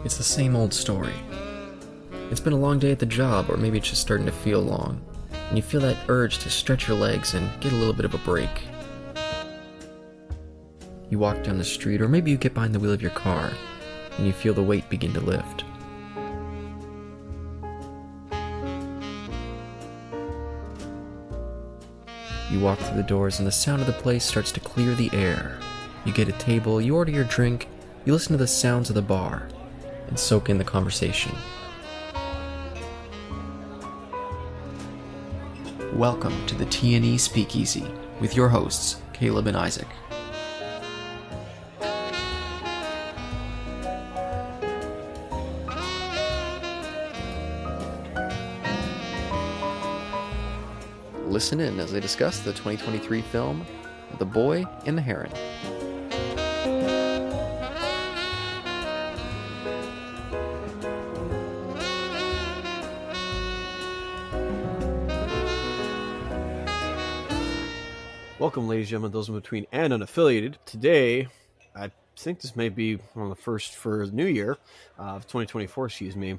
It's the same old story. It's been a long day at the job, or maybe it's just starting to feel long, and you feel that urge to stretch your legs and get a little bit of a break. You walk down the street, or maybe you get behind the wheel of your car, and you feel the weight begin to lift. You walk through the doors, and the sound of the place starts to clear the air. You get a table, you order your drink, you listen to the sounds of the bar, and soak in the conversation. Welcome to the TNE Speakeasy with your hosts, Caleb and Isaac. Listen in as they discuss the 2023 film, The Boy and the Heron. Welcome, ladies and gentlemen, those in between and unaffiliated. Today, I think this may be one of the first for the new year of 2024, excuse me.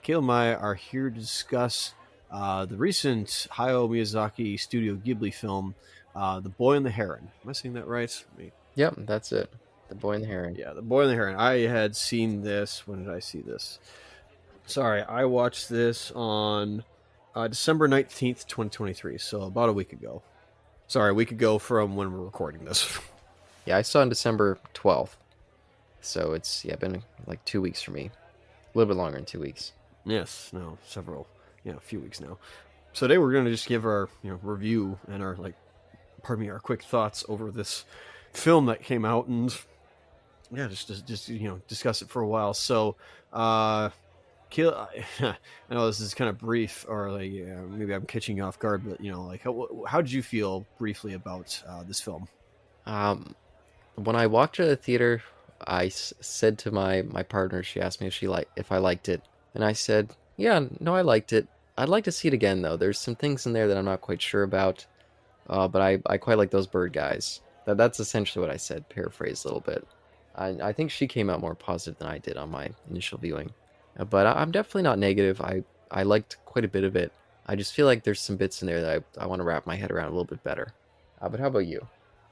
Caleb and I are here to discuss the recent Hayao Miyazaki Studio Ghibli film, The Boy and the Heron. Am I saying that right? Yep, that's it. The Boy and the Heron. Yeah, The Boy and the Heron. I had seen this. When did I see this? Sorry, I watched this on December 19th, 2023, so about a week ago. Sorry, a week ago from when we're recording this. Yeah, I saw it on December 12th. So it's been like 2 weeks for me. A little bit longer than 2 weeks. Yes, no, a few weeks now. So today we're going to just give our review and our our quick thoughts over this film that came out, and just discuss it for a while. So I know this is kind of brief, or maybe I'm catching you off guard, but how did you feel briefly about this film? When I walked out of the theater, I said to my partner, she asked me if I liked it, and I said, yeah, no, I liked it. I'd like to see it again, though. There's some things in there that I'm not quite sure about, but I quite like those bird guys. That's essentially what I said, paraphrased a little bit. I think she came out more positive than I did on my initial viewing. But I'm definitely not negative. I liked quite a bit of it. I just feel like there's some bits in there that I want to wrap my head around a little bit better. But how about you?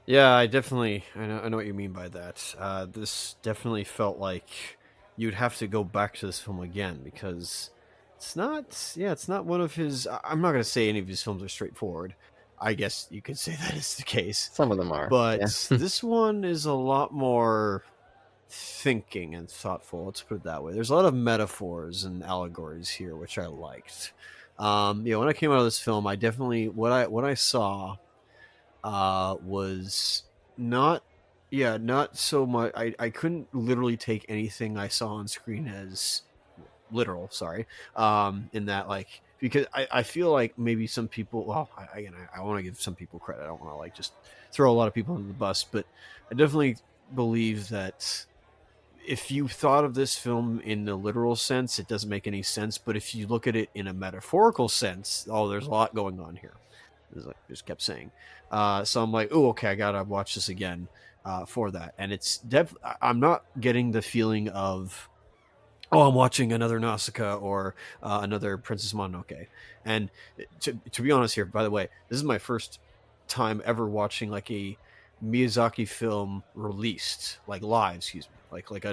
Yeah, I know what you mean by that. This definitely felt like you'd have to go back to this film again, because it's not one of his. I'm not going to say any of his films are straightforward. I guess you could say that is the case. Some of them are. But yeah. This one is a lot more thinking and thoughtful. Let's put it that way. There's a lot of metaphors and allegories here, which I liked. When I came out of this film, I definitely what I saw was not so much. I couldn't literally take anything I saw on screen as literal. Sorry. In that, because I feel like maybe some people. Well, I want to give some people credit. I don't want to just throw a lot of people under the bus, but I definitely believe that if you thought of this film in the literal sense, it doesn't make any sense. But if you look at it in a metaphorical sense, there's a lot going on here. Just kept saying. So I'm like, oh, okay, I gotta watch this again for that. And it's I'm not getting the feeling of, I'm watching another Nausicaa or another Princess Mononoke. And to be honest here, by the way, this is my first time ever watching a Miyazaki film released, live, excuse me,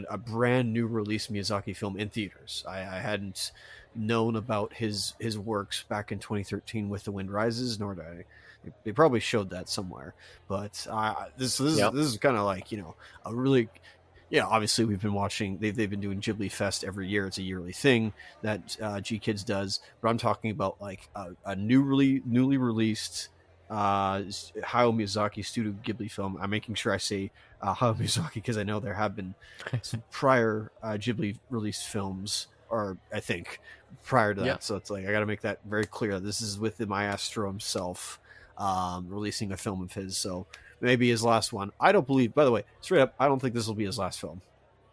a brand new release Miyazaki film in theaters. I hadn't known about his works back in 2013 with The Wind Rises, nor did I. They probably showed that somewhere, but this is kind of a really. Yeah, obviously we've been watching. They've been doing Ghibli Fest every year. It's a yearly thing that G Kids does. But I'm talking about a newly released Hayao Miyazaki Studio Ghibli film. I'm making sure I say Hayao Miyazaki, because I know there have been some prior Ghibli released films, or I think prior to that. Yeah. So it's I got to make that very clear. This is with the maestro himself releasing a film of his. So maybe his last one. I don't believe, by the way, straight up, I don't think this will be his last film.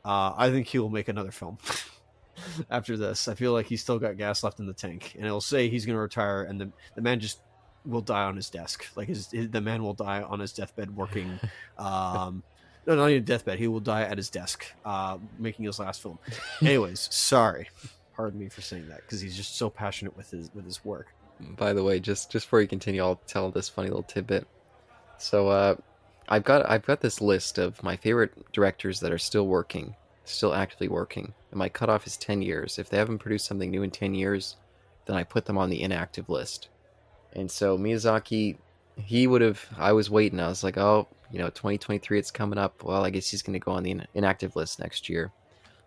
I think he will make another film after this. I feel like he's still got gas left in the tank, and it'll say he's going to retire, and the man just will die on his desk. The man will die on his deathbed working. No, not even deathbed. He will die at his desk, making his last film. Anyways, sorry. Pardon me for saying that because he's just so passionate with his work. By the way, just before you continue, I'll tell this funny little tidbit. So, I've got this list of my favorite directors that are still working, still actively working, and my cutoff is 10 years. If they haven't produced something new in 10 years, then I put them on the inactive list. And so Miyazaki, he would have. I was waiting. I was like, oh, 2023, it's coming up. Well, I guess he's going to go on the inactive list next year.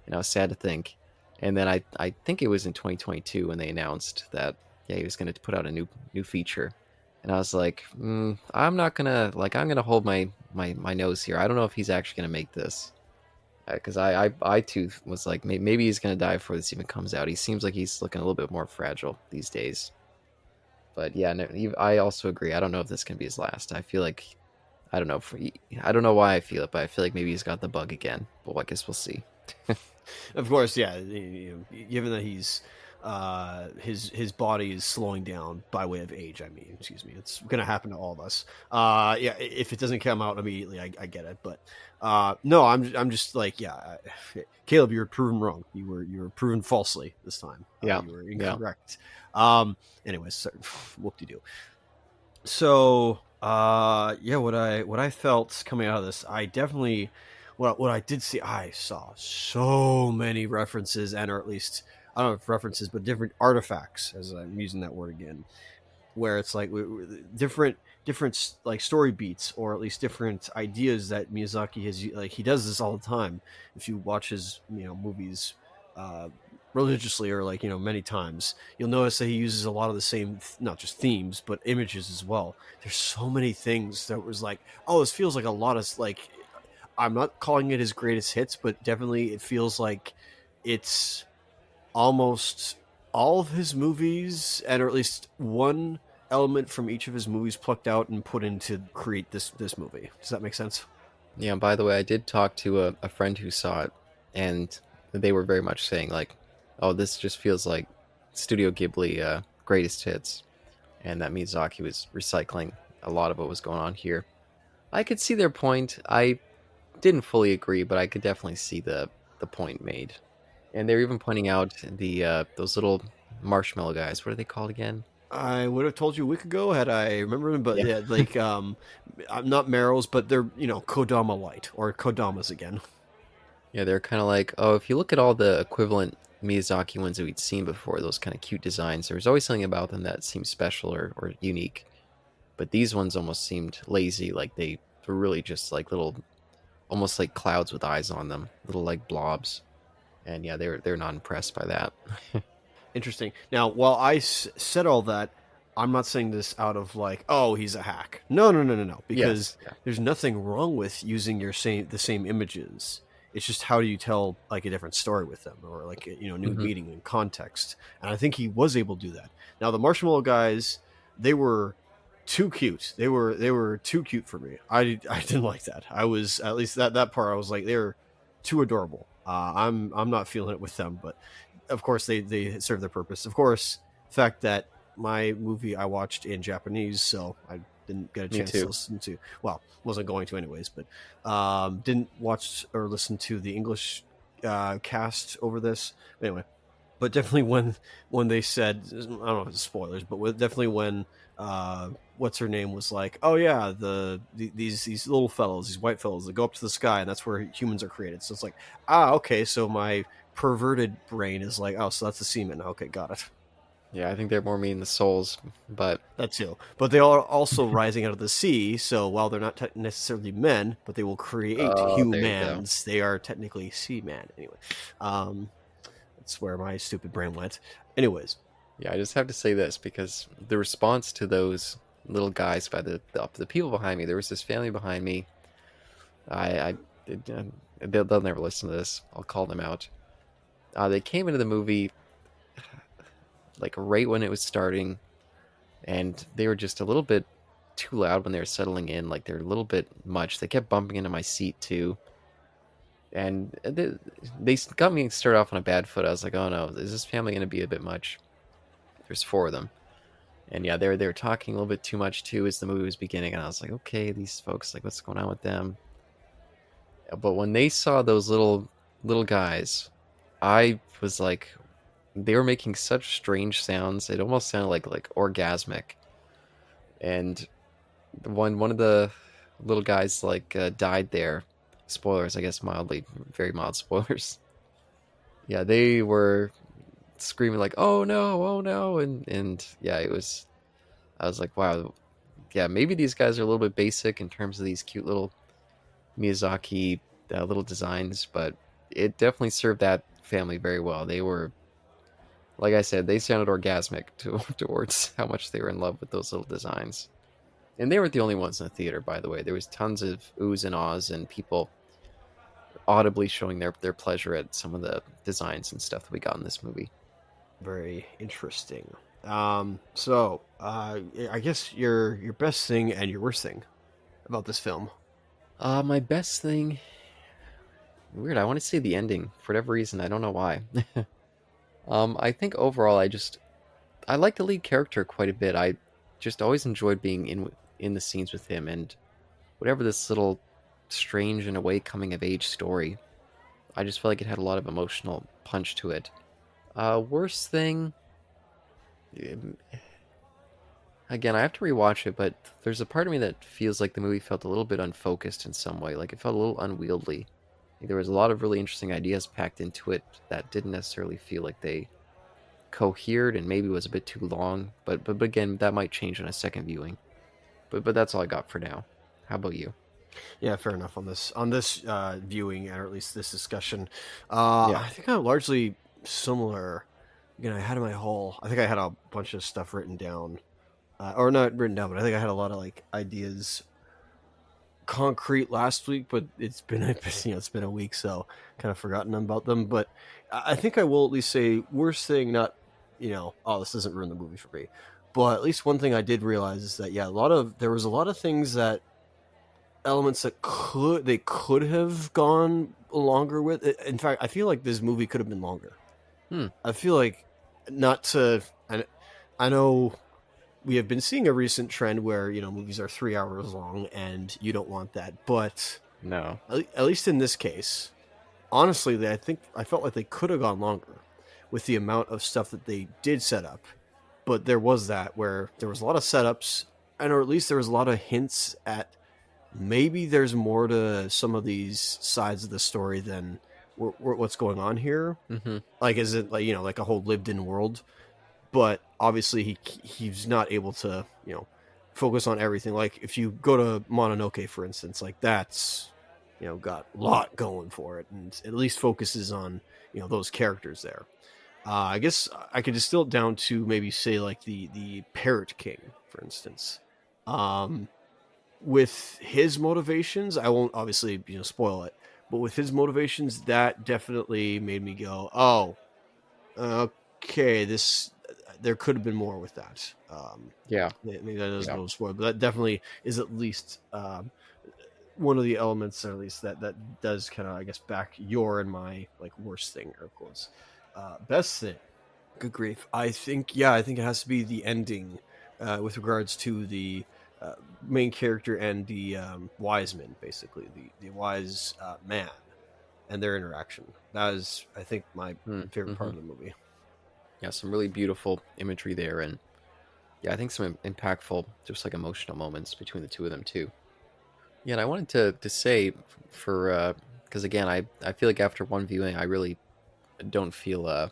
And I was sad to think. And then I think it was in 2022 when they announced that yeah he was going to put out a new feature. And I was like, I'm not gonna I'm gonna hold my nose here. I don't know if he's actually gonna make this because I too was like maybe he's gonna die before this even comes out. He seems like he's looking a little bit more fragile these days. But yeah, no, I also agree. I don't know if this can be his last. I feel like I don't know why I feel it, but I feel like maybe he's got the bug again. But I guess we'll see. Of course, yeah. Given that his body is slowing down by way of age. I mean, excuse me, it's going to happen to all of us. Yeah, if it doesn't come out immediately, I get it. But no, I'm just like, yeah, Caleb, you were proven wrong. You were proven falsely this time. Yeah, You were yeah. incorrect. Anyways, so, whoop de doo. So yeah, what I felt coming out of this, I definitely what I did see, I saw so many references, and or at least I don't know if references, but different artifacts, as I'm using that word again, where it's like different like story beats, or at least different ideas that Miyazaki has. Like he does this all the time. If you watch his movies uh, religiously, or like many times, you'll notice that he uses a lot of the same, not just themes but images as well. There's so many things that was like, oh, this feels like a lot of like. I'm not calling it his greatest hits, but definitely it feels like it's almost all of his movies, and or at least one element from each of his movies plucked out and put in to create this movie. Does that make sense? Yeah, and by the way, I did talk to a friend who saw it, and they were very much saying like, "Oh, this just feels like Studio Ghibli greatest hits," and that Miyazaki was recycling a lot of what was going on here. I could see their point. I didn't fully agree, but I could definitely see the point made. And they're even pointing out the those little marshmallow guys. What are they called again? I would have told you a week ago had I remembered them, but Yeah, yeah, like I'm not Meryl's, but they're Kodama light, or Kodamas again. yeah, they're kind of like, oh, if you look at all the equivalent Miyazaki ones that we'd seen before, those kind of cute designs, there was always something about them that seemed special or unique. But these ones almost seemed lazy, like they were really just like little, almost like clouds with eyes on them, little like blobs. And yeah, they're not impressed by that. Interesting. Now, while said all that, I'm not saying this out of like, oh, he's a hack. No, no, no, no, no. Because Yes, yeah. there's nothing wrong with using the same images. It's just how do you tell like a different story with them, or like new Hmm. meaning and context. And I think he was able to do that. Now, the Marshmallow guys, they were too cute. They were too cute for me. I didn't like that. I was, at least that part, I was like, they're too adorable. I'm not feeling it with them, but of course they serve their purpose. Of course, the fact that my movie I watched in Japanese, so I didn't get a Me chance to too. listen to. Well, wasn't going to anyways, but didn't watch or listen to the English cast over this. Anyway, but definitely when they said, I don't know if it's spoilers, but definitely when what's her name was like, oh yeah, these little fellows, these white fellows that go up to the sky, and that's where humans are created. So it's like, okay, so my perverted brain is like, oh, so that's the semen. Okay, got it. Yeah, I think they're more mean the souls, but That too. But they are also rising out of the sea, so while they're not necessarily men, but they will create oh, there you go. humans, they are technically seaman. Anyway, um, that's where my stupid brain went. Anyways, Yeah, I just have to say this because the response to those little guys by the people behind me, there was this family behind me. I they'll never listen to this. I'll call them out. They came into the movie like right when it was starting, and they were just a little bit too loud when they were settling in. Like they're a little bit much. They kept bumping into my seat too, and they got me started off on a bad foot. I was like, oh no, is this family gonna be a bit much? There's four of them. And yeah, they were talking a little bit too much too as the movie was beginning, and I was like, okay, these folks, like, what's going on with them? But when they saw those little guys, I was like, they were making such strange sounds. It almost sounded like orgasmic. And one of the little guys like died there. Spoilers, I guess, mildly, very mild spoilers. Yeah, they were screaming like, "Oh no, oh no!" And yeah, it was. I was like, wow, yeah, maybe these guys are a little bit basic in terms of these cute little Miyazaki little designs, but it definitely served that family very well. They were, like I said, they sounded orgasmic towards how much they were in love with those little designs. And they weren't the only ones in the theater, by the way. There was tons of oohs and ahs and people audibly showing their pleasure at some of the designs and stuff that we got in this movie. Very interesting. I guess your best thing and your worst thing about this film. My best thing, weird. I want to say the ending for whatever reason. I don't know why. I think overall, I like the lead character quite a bit. I just always enjoyed being in the scenes with him, and whatever this little strange in a way coming of age story, I just felt like it had a lot of emotional punch to it. Worst thing, um, again, I have to rewatch it, but there's a part of me that feels like the movie felt a little bit unfocused in some way. Like it felt a little unwieldy. Like there was a lot of really interesting ideas packed into it that didn't necessarily feel like they cohered and maybe was a bit too long. But again, that might change on a second viewing. But that's all I got for now. How about you? Yeah, fair enough on this viewing, or at least this discussion. Yeah. I think I'm largely similar. Again, I think I had a bunch of stuff written down, or not written down, but I think I had a lot of like ideas concrete last week, but it's been it's been a week, so kind of forgotten about them. But I think I will at least say worst thing, not oh, this doesn't ruin the movie for me, but at least one thing I did realize is that yeah, there was a lot of things that elements that could have gone longer with. In fact, I feel like this movie could have been longer. Hmm. I feel like not to. I know we have been seeing a recent trend where movies are 3 hours long, and you don't want that. But No. at least in this case, honestly, I felt like they could have gone longer with the amount of stuff that they did set up. But there was that where there was a lot of setups, or at least there was a lot of hints at maybe there's more to some of these sides of the story than what's going on here. Mm-hmm. Like, is it like like a whole lived-in world? But obviously, he's not able to focus on everything. Like, if you go to Mononoke, for instance, like that's got a lot going for it, and at least focuses on those characters there. I guess I could distill it down to maybe say like the Parrot King, for instance. With his motivations, I won't obviously spoil it, but with his motivations, that definitely made me go, "Oh, okay, this there could have been more with that." Yeah. Maybe that is a Yeah. little spoiled, but that definitely is at least one of the elements, or at least that does kind of, I guess, back your and my like worst thing, air quotes. Best thing, good grief. I think it has to be the ending with regards to the main character and the wise men, basically the wise man and their interaction. That is, I think, my favorite part Mm-hmm. of the movie. Yeah, some really beautiful imagery there, and yeah, I think some impactful, just like emotional moments between the two of them too. Yeah, and I wanted to say for because again, I feel like after one viewing, I really don't feel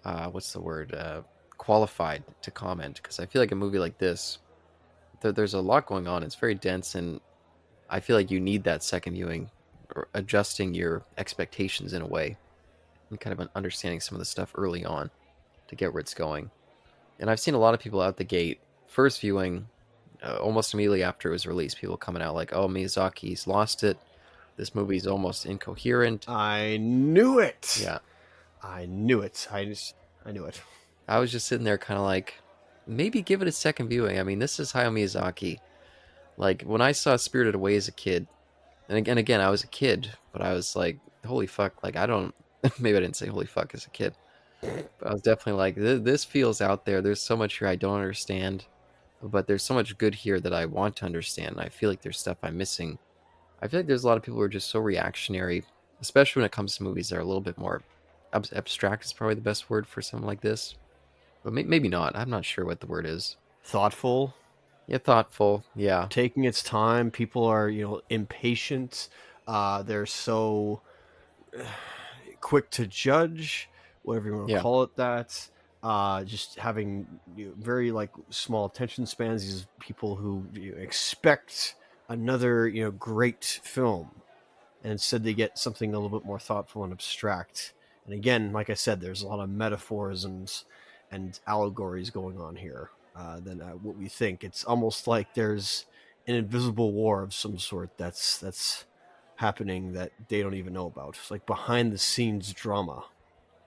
what's the word qualified to comment because I feel like a movie like this, there's a lot going on. It's very dense, and I feel like you need that second viewing or adjusting your expectations in a way and kind of understanding some of the stuff early on to get where it's going. And I've seen a lot of people out the gate, first viewing, almost immediately after it was released, people coming out like, "Oh, Miyazaki's lost it. This movie's almost incoherent." I knew it. Yeah, I knew it. I knew it. I was just sitting there, kind of like, maybe give it a second viewing. I mean, this is Hayao Miyazaki. Like when I saw Spirited Away as a kid, and again, I was a kid, but I was like, "Holy fuck!" Like I don't. Maybe I didn't say "holy fuck" as a kid, but I was definitely like, "This feels out there. There's so much here I don't understand." But there's so much good here that I want to understand. And I feel like there's stuff I'm missing I feel like there's a lot of people who are just so reactionary, especially when it comes to movies that are a little bit more abstract is probably the best word for something like this. But maybe not. I'm not sure what the word is. Thoughtful, Yeah, thoughtful. Yeah, taking its time. People are, impatient. They're so quick to judge, whatever you want to yeah, call it. That just having very like small attention spans. These people who expect another great film, and instead they get something a little bit more thoughtful and abstract. And again, like I said, there's a lot of metaphors and allegories going on here than what we think. It's almost like there's an invisible war of some sort that's happening that they don't even know about. It's like behind the scenes drama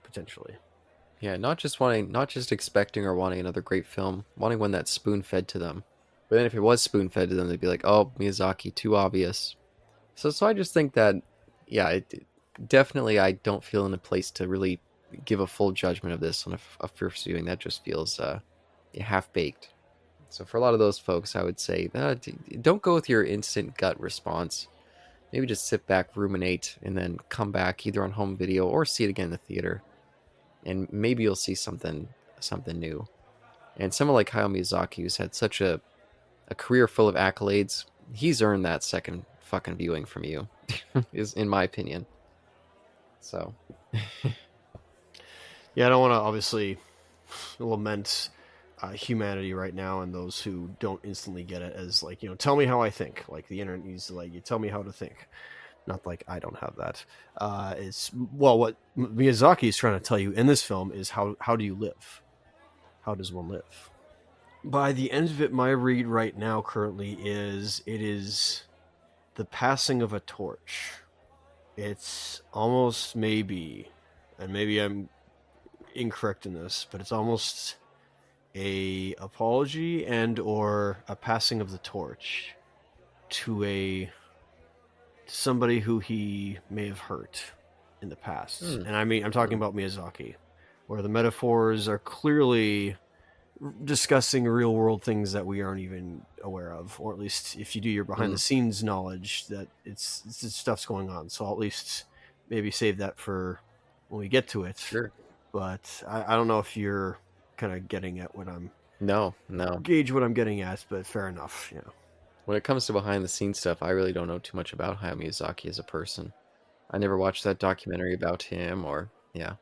potentially. yeah. Not just expecting or wanting another great film, wanting one that's spoon fed to them. But then if it was spoon fed to them, they'd be like, "Oh, Miyazaki, too obvious." So I just think that, yeah, definitely I don't feel in a place to really give a full judgment of this on a first viewing. That just feels half baked. So for a lot of those folks, I would say don't go with your instant gut response. Maybe just sit back, ruminate, and then come back either on home video or see it again in the theater, and maybe you'll see something new. And someone like Hayao Miyazaki, who's had such a career full of accolades, he's earned that second fucking viewing from you, is in my opinion. So Yeah, I don't want to obviously lament humanity right now and those who don't instantly get it as like tell me how I think. Like the internet needs to like you tell me how to think. Not like I don't have that. It's well, what Miyazaki is trying to tell you in this film is how do you live? How does one live? By the end of it, my read right now currently is it is the passing of a torch. It's almost maybe, and maybe I'm incorrect in this, but it's almost a apology and or a passing of the torch to a somebody who he may have hurt in the past. hmm, And I mean, I'm talking about Miyazaki, where the metaphors are clearly discussing real world things that we aren't even aware of, or at least if you do your behind hmm, the scenes knowledge, that it's stuff's going on. So I'll at least maybe save that for when we get to it. sure. But I don't know if you're kind of getting at what I'm No, no. gauge what I'm getting at, but fair enough. When it comes to behind the scenes stuff, I really don't know too much about Hayao Miyazaki as a person. I never watched that documentary about him, or yeah,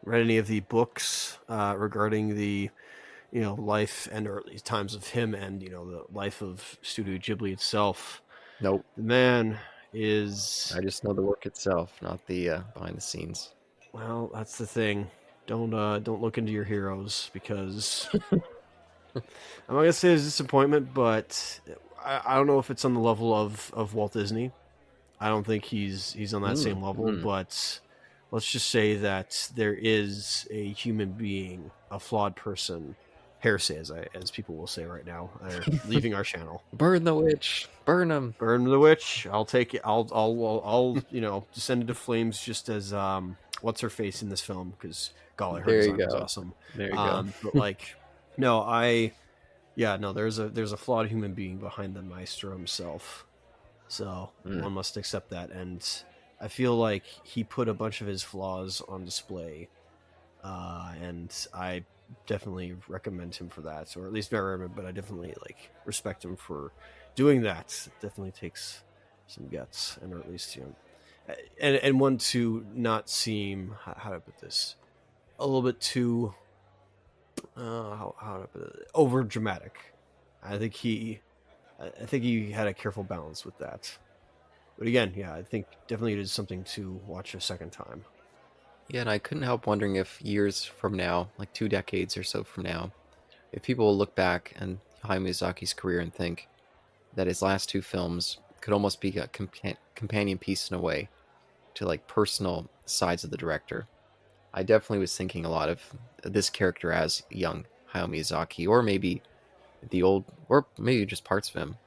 Read any of the books regarding the life and or at least times of him and the life of Studio Ghibli itself. nope. The man is I just know the work itself, not the behind the scenes. well. That's the thing. Don't look into your heroes because I'm not gonna say it's a disappointment, but I don't know if it's on the level of Walt Disney. I don't think he's on that Mm, same level, mm. but let's just say that there is a human being, a flawed person, heresy, as people will say right now, leaving our channel. Burn the witch, burn him. Burn the witch. I'll take it. I'll descend into flames just as what's her face in this film because golly, her There you design was go. awesome. There you go. But like, no, yeah, no, there's a flawed human being behind the maestro himself. So Mm. one must accept that, and I feel like he put a bunch of his flaws on display, and I definitely recommend him for that, or at least not recommend, but I definitely like respect him for doing that. It definitely takes some guts, and or at least and one to not seem how to put this a little bit too how to put it over dramatic. I think he had a careful balance with that. But again, yeah, I think definitely it is something to watch a second time. Yeah, and I couldn't help wondering if years from now, like 2 decades or so from now, if people will look back on Hayao Miyazaki's career and think that his last two films could almost be a companion piece in a way to like personal sides of the director. I definitely was thinking a lot of this character as young Hayao Miyazaki, or maybe the old, or maybe just parts of him,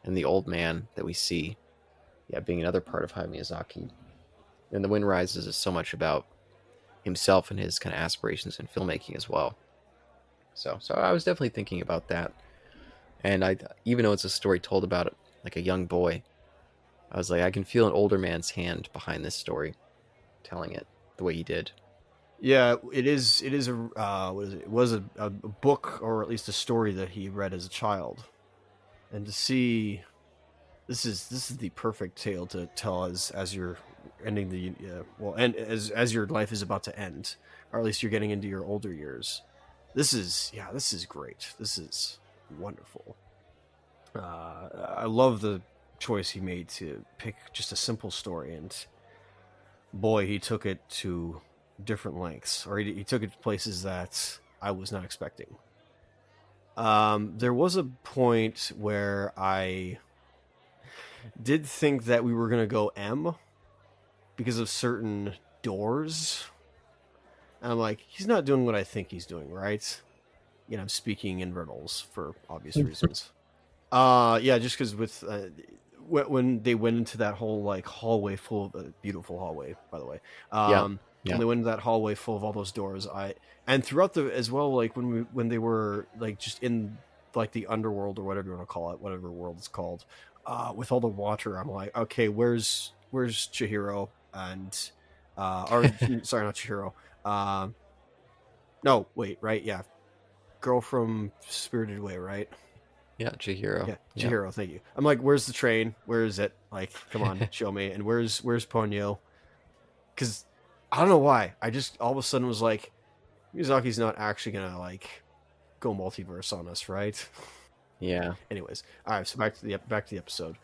and the old man that we see, yeah, being another part of Hayao Miyazaki. And The Wind Rises is so much about himself and his kind of aspirations in filmmaking as well. So I was definitely thinking about that, and I, even though it's a story told about like a young boy, I was like, I can feel an older man's hand behind this story, telling it the way he did. Yeah, it is. It is a what is it? It was a book, or at least a story that he read as a child, and to see this is the perfect tale to tell as you're ending the well, and as your life is about to end, or at least you're getting into your older years. This is great. This is wonderful. I love the choice he made to pick just a simple story, and boy, he took it to different lengths, or he took it to places that I was not expecting. There was a point where I did think that we were going to go M because of certain doors. And I'm like, he's not doing what I think he's doing, right? You know, I'm speaking in riddles for obvious reasons. Yeah, just because with when they went into that whole like hallway full of a beautiful hallway, by the way. Yeah, When yeah, they went into that hallway full of all those doors, and throughout the as well, like when they were like just in like the underworld or whatever you want to call it, whatever world it's called, with all the water, I'm like, okay, where's Chihiro and or sorry, not Chihiro. No, wait, right? Yeah, girl from Spirited Away, right? yeah. Chihiro. Yeah, Yeah, Chihiro, thank you. I'm like, where's the train? Where is it? Like, come on, show me. And where's Ponyo? Because I don't know why. I just all of a sudden was like, Miyazaki's not actually gonna like go multiverse on us, right? yeah. Anyways, all right. So back to the episode.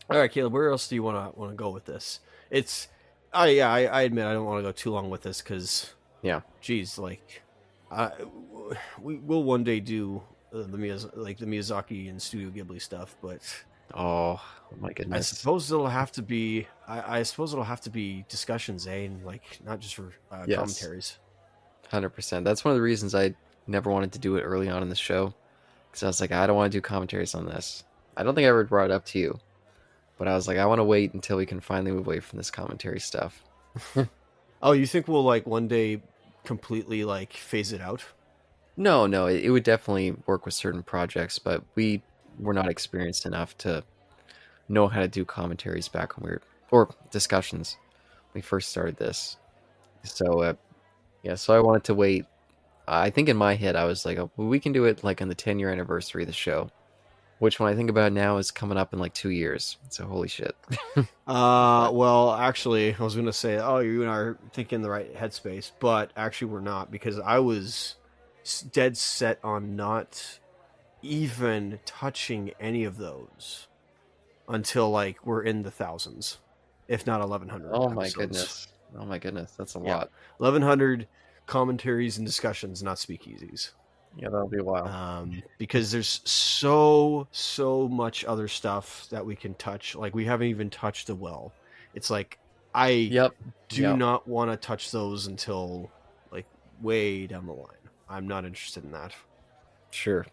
All right, Caleb, where else do you wanna go with this? It's, I admit I don't want to go too long with this because, Yeah. geez, like, I we will one day do the Miyazaki and Studio Ghibli stuff, but Oh my I goodness. suppose it'll have to be. I suppose it'll have to be discussions, eh? And like not just for Yes, commentaries. 100%. That's one of the reasons I never wanted to do it early on in the show, because I was like, I don't want to do commentaries on this. I don't think I ever brought it up to you, but I was like, I want to wait until we can finally move away from this commentary stuff. Oh, you think we'll like one day completely like phase it out? No, no, it would definitely work with certain projects, but we were not experienced enough to know how to do commentaries back when we were, or discussions when we first started this. So, yeah, so I wanted to wait. I think in my head, I was like, oh, well, we can do it like on the 10-year anniversary of the show, which when I think about it now is coming up in like 2 years. So, holy shit. But, Well, actually, I was gonna say, oh, you and I are thinking the right headspace, but actually, we're not because I was dead set on not even touching any of those until like we're in the thousands, if not 1100 oh my episodes. goodness. Oh my goodness. That's a Yeah, lot. 1100 commentaries and discussions, not speakeasies. Yeah, that'll be a while. Because there's so much other stuff that we can touch. Like we haven't even touched the well. It's like I Yep. do Yep. not want to touch those until like way down the line. I'm not interested in that. Sure.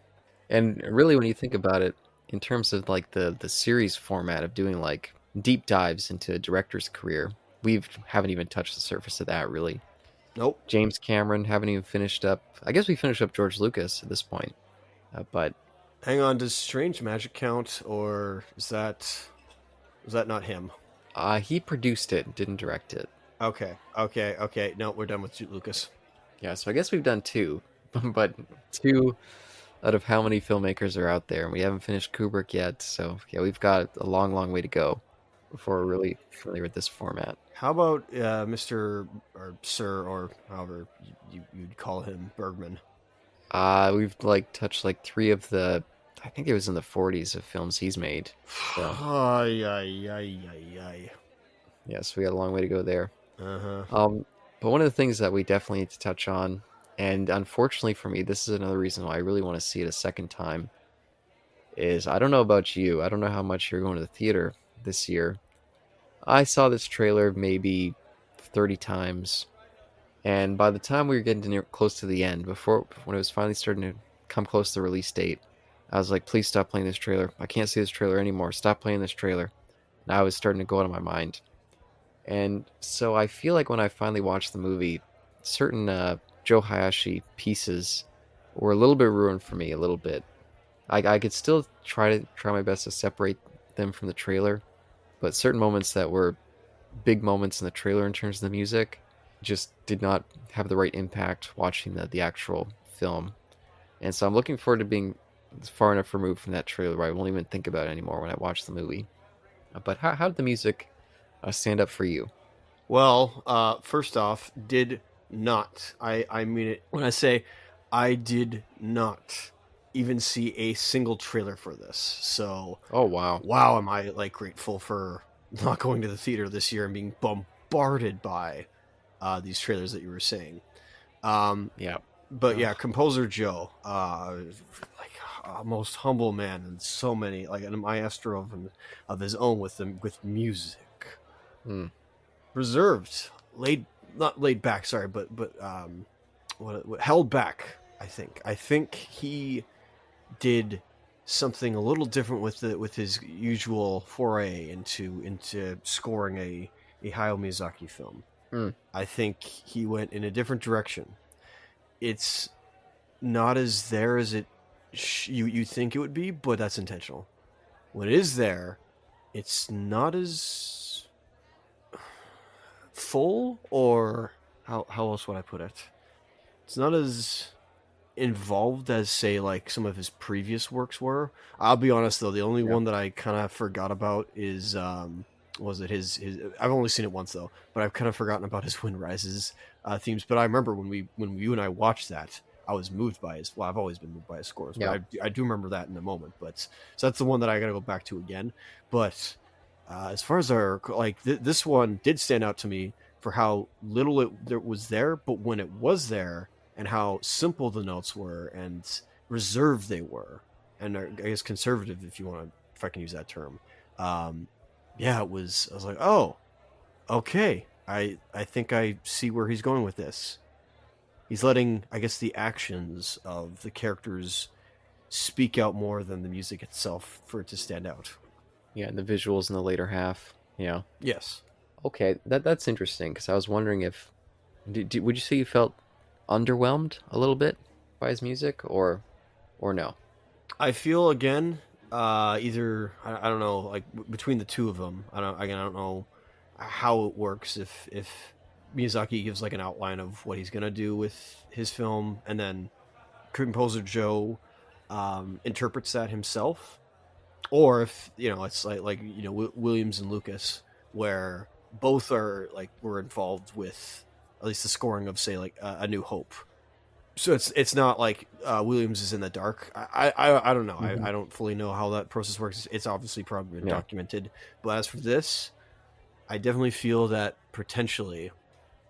And really, when you think about it, in terms of like the series format of doing like deep dives into a director's career, we haven't even touched the surface of that really. Nope. James Cameron haven't even finished up. I guess we finished up George Lucas at this point, but Hang on, does Strange Magic count, or is that not him? he produced it, didn't direct it. Okay. No, we're done with Lucas. Yeah, so I guess we've done two, but two out of how many filmmakers are out there, and we haven't finished Kubrick yet. So yeah, we've got a long way to go before we're really familiar with this format. How about Mr. or Sir or however you'd call him, Bergman? We've like touched like three of the, I think it was in the 40s of films he's made. So Ay, ay, ay, ay, ay. yeah, so we got a long way to go there. Uh-huh. But one of the things that we definitely need to touch on, and unfortunately for me, this is another reason why I really want to see it a second time, is I don't know about you. I don't know how much you're going to the theater this year. I saw this trailer maybe 30 times, and by the time we were getting to close to the end, before when it was finally starting to come close to the release date, I was like, please stop playing this trailer. I can't see this trailer anymore. Stop playing this trailer. And I was starting to go out of my mind. And so I feel like when I finally watched the movie, certain Joe Hayashi pieces were a little bit ruined for me, a little bit. I could still try my best to separate them from the trailer, but certain moments that were big moments in the trailer in terms of the music just did not have the right impact watching the actual film. And so I'm looking forward to being far enough removed from that trailer where I won't even think about it anymore when I watch the movie. But how did the music stand up for you? Well, first off, did not. I mean it when I say I did not even see a single trailer for this. So, Oh, wow. wow, am I like grateful for not going to the theater this year and being bombarded by these trailers that you were saying. Um, Yeah. but Ugh. yeah, composer Joe, like a most humble man, and so many like a maestro of his own with music, Hmm. reserved, laid not laid back, sorry, but what held back. I think he did something a little different with his usual foray into scoring a Hayao Miyazaki film. Hmm. I think he went in a different direction. It's not as there as you think it would be, but that's intentional. When it is there, it's not as full, or how else would I put it? It's not as involved as say like some of his previous works were. I'll be honest though, the only Yeah. one that I kind of forgot about is was it his I've only seen it once though, but I've kind of forgotten about his Wind Rises themes. But I remember when you and I watched that, I was moved by his. Well, I've always been moved by his scores, but Yeah. I do remember that in a moment. But so that's the one that I got to go back to again. But as far as our like this one did stand out to me for how little there was there, but when it was there and how simple the notes were and reserved they were, and I guess conservative, if you want to, if I can use that term. Um, yeah, it was. I was like, oh, okay. I think I see where he's going with this. He's letting, I guess, the actions of the characters speak out more than the music itself for it to stand out. Yeah. And the visuals in the later half. Yeah. Yes. Okay. That's interesting because I was wondering if would you say you felt underwhelmed a little bit by his music or no? I feel again, either I don't know, like between the two of them, I don't know how it works if Miyazaki gives like an outline of what he's gonna do with his film, and then composer Joe interprets that himself, or if it's like Williams and Lucas, where both are like were involved with at least the scoring of say like A New Hope. So it's not like Williams is in the dark. I don't know. Hmm. I don't fully know how that process works. It's obviously probably been Yeah. documented, but as for this, I definitely feel that potentially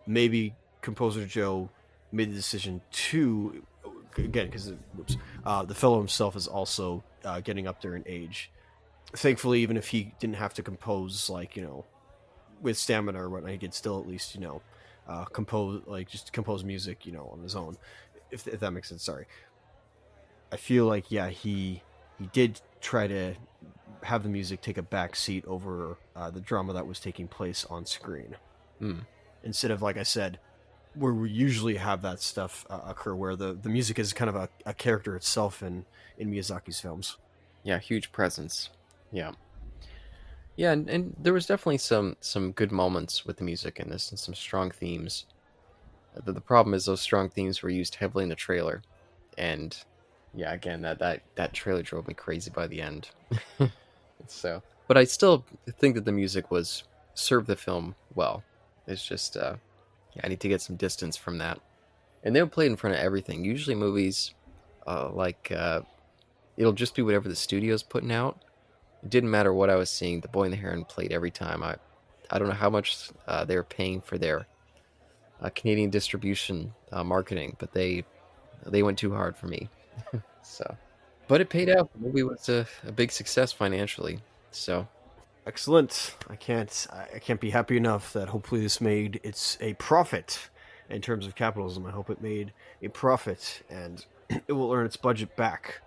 maybe composer Joe made the decision to, again, because the fellow himself is also getting up there in age. Thankfully, even if he didn't have to compose like with stamina or whatnot, he could still at least compose, like just compose music on his own, if that makes sense. Sorry. I feel like yeah, he did try to have the music take a back seat over the drama that was taking place on screen, Hmm. instead of, like I said, where we usually have that stuff occur, where the music is kind of a character itself in Miyazaki's films. Yeah. Huge presence. Yeah. Yeah, and there was definitely some good moments with the music in this and some strong themes. The problem is those strong themes were used heavily in the trailer, and yeah, again that trailer drove me crazy by the end. So, but I still think that the music was served the film well. It's just yeah, I need to get some distance from that. And they were played in front of everything. Usually movies, like it'll just be whatever the studio's putting out. It didn't matter what I was seeing. The Boy and the Heron played every time. I don't know how much they were paying for their Canadian distribution marketing, but they went too hard for me. So, but it paid out. The movie was a big success financially. So, Excellent. I can't be happy enough that hopefully this made it's a profit in terms of capitalism. I hope it made a profit and it will earn its budget back,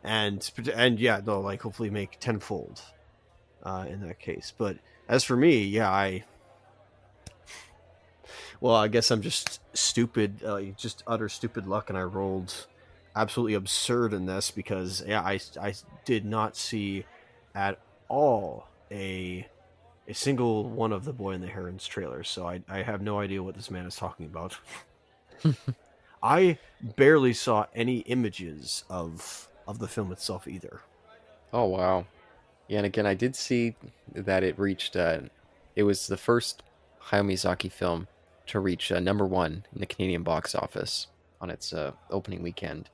and yeah, they'll like hopefully make tenfold in that case. But as for me, yeah, I guess I'm just stupid, just utter stupid luck, and I rolled absolutely absurd in this because yeah, I did not see at all a a single one of the Boy and the Heron's trailers, so I have no idea what this man is talking about. I barely saw any images of the film itself either. Oh wow. Yeah, and again, I did see that it reached. It was the first Hayao Miyazaki film to reach number one in the Canadian box office on its opening weekend.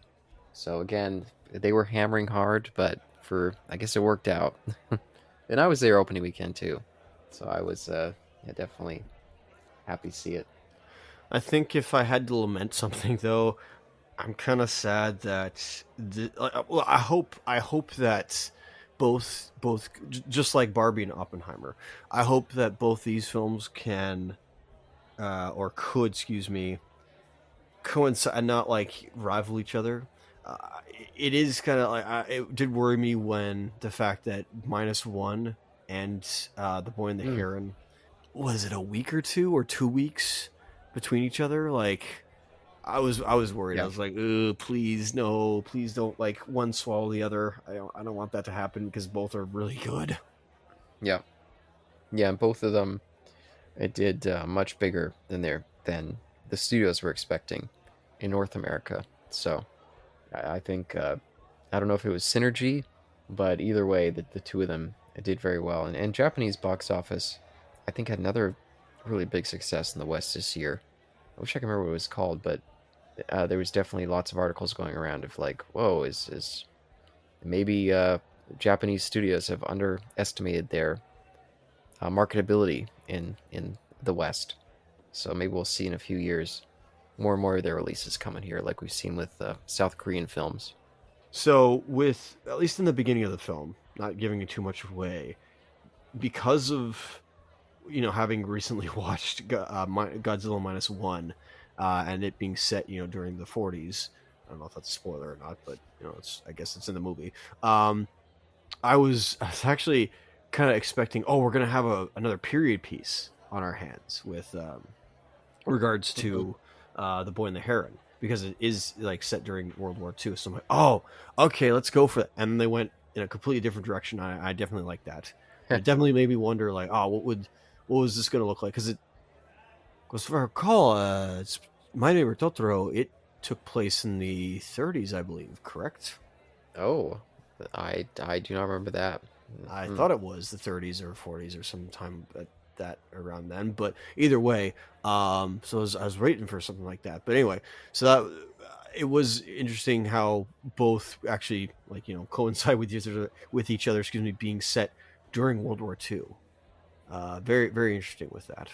So again, they were hammering hard, but for I guess it worked out. And I was there opening weekend too, so I was yeah, definitely happy to see it. I think if I had to lament something though, I'm kind of sad that well, I hope that just like Barbie and Oppenheimer, I hope that both these films can or could, excuse me, coincide and not like rival each other. Uh, it is kind of like it did worry me when the fact that -1 and the Boy and the Mm, Heron, was it a week or 2 between each other? Like I was worried. I yeah, was like, "Ugh, please no, please don't like one swallow the other. I don't want that to happen because both are really good." yeah, yeah. And both of them it did much bigger than the studios were expecting in North America. So I think I don't know if it was synergy, but either way, the two of them did very well. And Japanese box office, I think, had another really big success in the West this year. I wish I could remember what it was called, but there was definitely lots of articles going around of like, whoa, is maybe Japanese studios have underestimated their marketability in the West. So maybe we'll see in a few years more and more of their releases coming here, like we've seen with South Korean films. So, with at least in the beginning of the film, not giving it too much away, because of having recently watched Godzilla -1, and it being set during the 40s. I don't know if that's a spoiler or not, but I guess it's in the movie. Um, I was actually kind of expecting, oh, we're gonna have another period piece on our hands with regards Mm-hmm. to the Boy and the Heron, because it is like set during World War II. So I'm like, oh, okay, let's go for it. And they went in a completely different direction. I definitely like that, but it definitely made me wonder, like, oh, what was this going to look like? Because if I recall, it's My Neighbor Totoro. It took place in the 30s, I believe. Correct? Oh, I do not remember that. I Mm. thought it was the 30s or 40s or sometime at that around then. But either way, so I was waiting for something like that. But anyway, so that it was interesting how both actually like coincide with each other. Excuse me, being set during World War II. Very very interesting with that.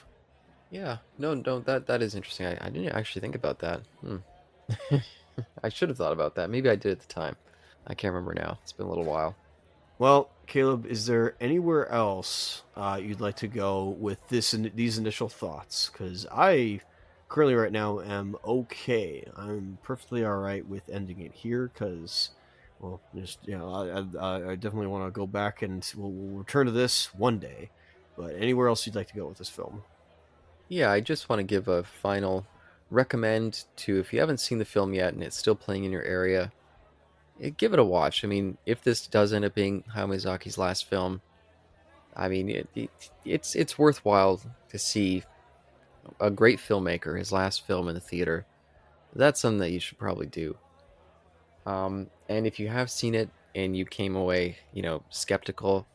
Yeah, no, no, that is interesting. I didn't actually think about that. Hmm. I should have thought about that. Maybe I did at the time. I can't remember now. It's been a little while. Well, Caleb, is there anywhere else you'd like to go with these initial thoughts? Because I currently, right now, am okay. I'm perfectly all right with ending it here. Because, well, just I definitely want to go back and we'll return to this one day. But anywhere else you'd like to go with this film? Yeah, I just want to give a final recommend to if you haven't seen the film yet and it's still playing in your area, give it a watch. I mean, if this does end up being Hayao Miyazaki's last film, I mean, it's worthwhile to see a great filmmaker his last film in the theater. That's something that you should probably do. And if you have seen it and you came away, skeptical,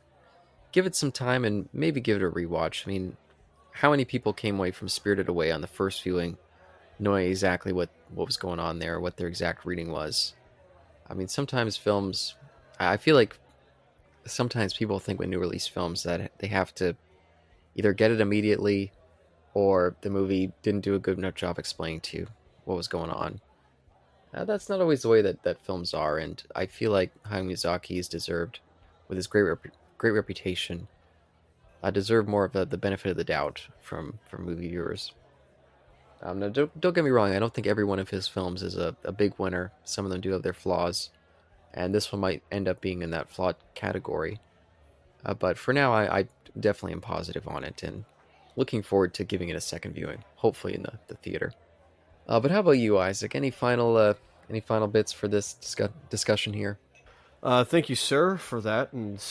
give it some time and maybe give it a rewatch. I mean, how many people came away from Spirited Away on the first viewing knowing exactly what was going on there, what their exact reading was? I mean, sometimes films, I feel like sometimes people think with new release films that they have to either get it immediately or the movie didn't do a good enough job explaining to you what was going on. That's not always the way that films are, and I feel like Hayao Miyazaki is deserved, with his great reputation, deserve more of the benefit of the doubt from movie viewers. Now, don't get me wrong. I don't think every one of his films is a big winner. Some of them do have their flaws, and this one might end up being in that flawed category. But for now, I definitely am positive on it, and looking forward to giving it a second viewing, hopefully in the theater. But how about you, Isaac? Any final bits for this discussion here? Thank you, sir, for that, and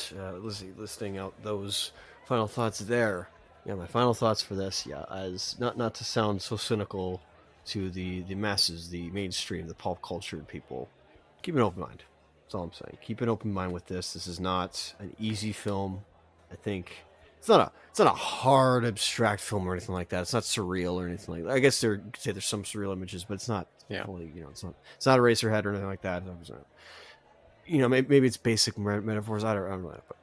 listing out those final thoughts there. Yeah, my final thoughts for this. Yeah, as not to sound so cynical to the masses, the mainstream, the pop cultured people. Keep an open mind. That's all I'm saying. Keep an open mind with this. This is not an easy film. I think it's not a hard abstract film or anything like that. It's not surreal or anything like that. I guess there could say there's some surreal images, but it's not Yeah. fully, it's not Eraserhead or anything like that. Maybe it's basic metaphors. I don't know, but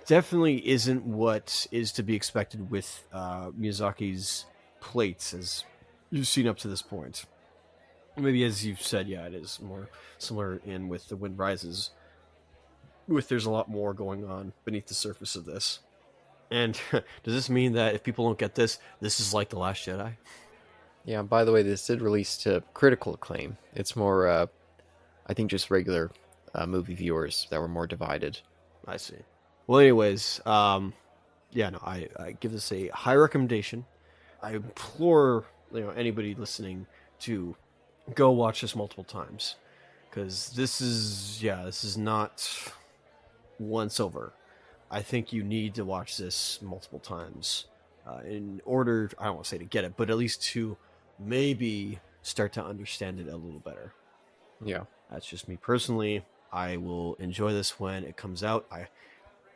definitely isn't what is to be expected with Miyazaki's plates as you've seen up to this point. Maybe as you've said, yeah, it is more similar in with The Wind Rises. With there's a lot more going on beneath the surface of this. And does this mean that if people don't get this, this is like The Last Jedi? Yeah, by the way, this did release to critical acclaim. It's more, I think, just regular movie viewers that were more divided. I see. Well, anyways, yeah, no, I give this a high recommendation. I implore anybody listening to go watch this multiple times because this is not once over. I think you need to watch this multiple times in order, I don't want to say to get it, but at least to maybe start to understand it a little better. Yeah. That's just me personally. I will enjoy this when it comes out. I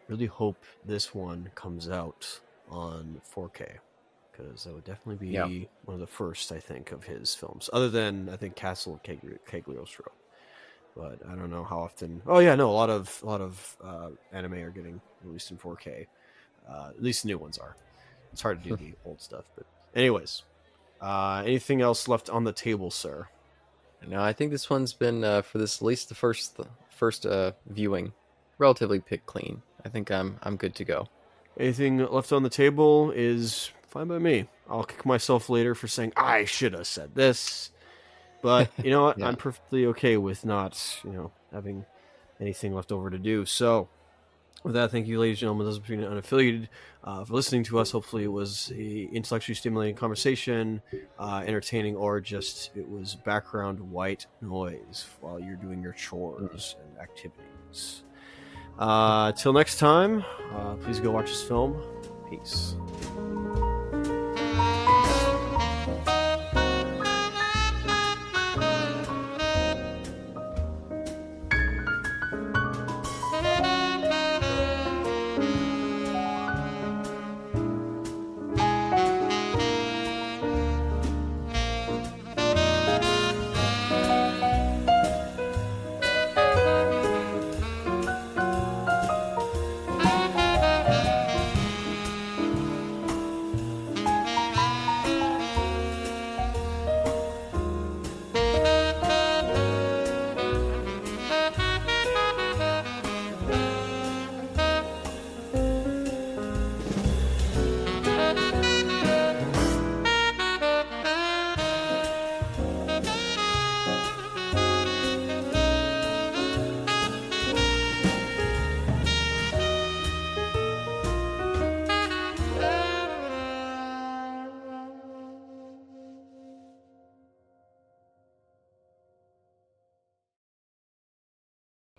really hope this one comes out on 4K because that would definitely be one of the first, I think, of his films, other than I think Castle of Cagliostro. But I don't know how often. Oh yeah, no, a lot of anime are getting released in 4K. At least the new ones are. It's hard to do the old stuff, but anyways, anything else left on the table, sir? No, I think this one's been for this at least the first viewing, relatively pick clean. I think I'm good to go. Anything left on the table is fine by me. I'll kick myself later for saying I should have said this. But you know what? Yeah. I'm perfectly okay with not, having anything left over to do. So, with that, thank you, ladies and gentlemen, those between unaffiliated, for listening to us. Hopefully, it was a intellectually stimulating conversation, entertaining, or just it was background white noise while you're doing your chores and activities. Till next time, please go watch this film. Peace.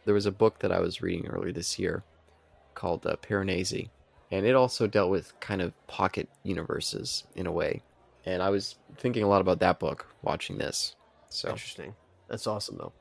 There was a book that I was reading earlier this year called Piranesi, and it also dealt with kind of pocket universes in a way. And I was thinking a lot about that book watching this. So Interesting. That's awesome, though.